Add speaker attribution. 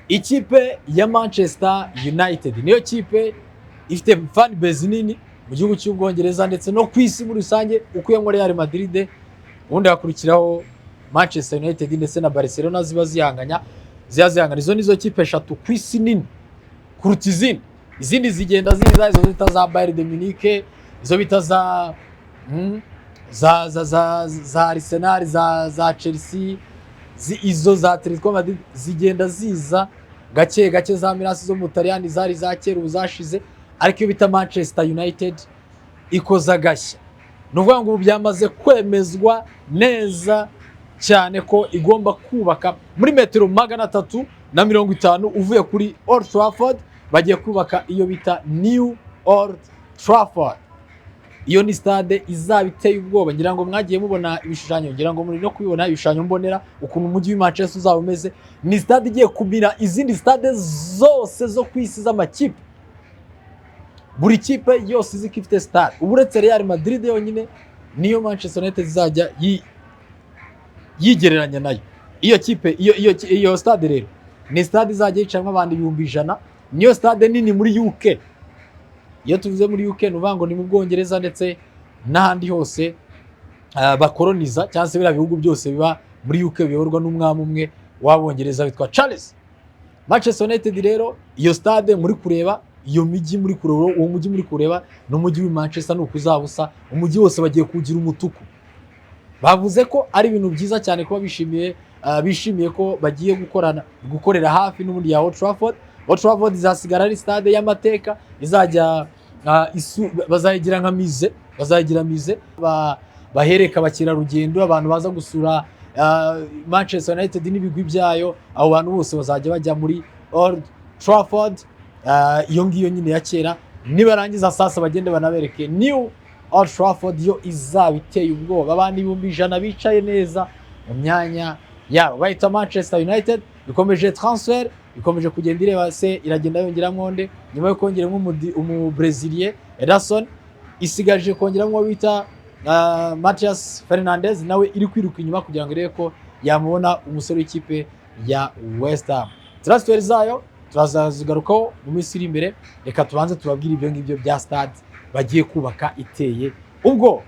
Speaker 1: Ikipe ya Manchester United niyo kipe ifite fan base nini mu gihugu cy'Ubwongereza ndetse no ku isi muri rusange, ukuyemo Real Madrid, ubundi hakurikiraho Manchester United ndetse na Barcelona ziba zihanganya. Izo nizo kipe eshatu ku isi nini kuruta izindi zigenda ziza, izo bita za Bayern de Munich, izo bita za Arsenal, za Chelsea, izo za Atletico Madrid zigenda ziza gake gake, za Milan zo mu Butaliyani zari za kera uzashize, ariko iyo bita Manchester United ikoza gashya. Nuvuga ngo byamaze kwemezwa neza cyane ko igomba kubaka muri metero 350 uvuye kuri Old Trafford, bagiye kubaka iyo bita New Old Trafford. Iyo ni stade izaba iteye ubwoba, ngira ngo mwagiye mubona ibishushanyo, ngira ngo muri no kubibona ibishushanyo mbonera ukuntu umujyi wa Manchester uzaba umeze. Ni stade igiye kumira izindi stade zose zo kwisi z'amakipe. Buri kipe yose izikifite stade uburetse Real Madrid yonyine niyo Manchester United izajya yigereranya nayo. Iyo kipe iyo stade rero ni stade izajya yicanwa abantu 100,000. Niyo stade nini muri UK. Iyo tuvuze muri UK nuvango ni mu Bwongereza ndetse n'ahandi hose bakoloniza, cyangwa se bira bihugu byose biba muri UK biyorwa n'umwami umwe w'Abongereza witwa Charles. Manchester United rero iyo stade muri kureba, iyo miji muri kureba, uwo mujyi muri kureba no mujyi wa Manchester nukuzabusa, umujyi wose bagiye kugira umutuku. Bavuze ko ari ibintu byiza cyane kuba bishimiye ko bagiye gukorera hafi n'ubundi ya Old Trafford. Old Trafford izasigara ari stade y'amateka, izajya bazayigira nka mize, bahereka abakirarugendo, abantu baza gusura Manchester United n'ibigwi byayo, abo bantu bose bazajya bajya muri Old Trafford. Iyo ngiyo nyine ya kera, nibarangiza sasa bagende banabereke New Old Trafford, yo izaba iteye ubwoba, abandi 100,000 bicaye neza mu myanya yabo. Bayita Manchester United ikomeje transfer, ikomeje kugenda ireba se iragenda yongera mwonde, nyuma yo kongera mu Brazilian Ederson, isigaje kongera mwo bita Matheus Fernandes, nawe iri kwiruka inyuma kugira ngo irebe ko yamubona umusore w'ikipe ya West Ham. Transfer zayo turazazigarukaho mu minsi iri imbere. Reka tubanze tubabwire ibyo ngibyo bya stade bagiye kubaka iteye ubwo.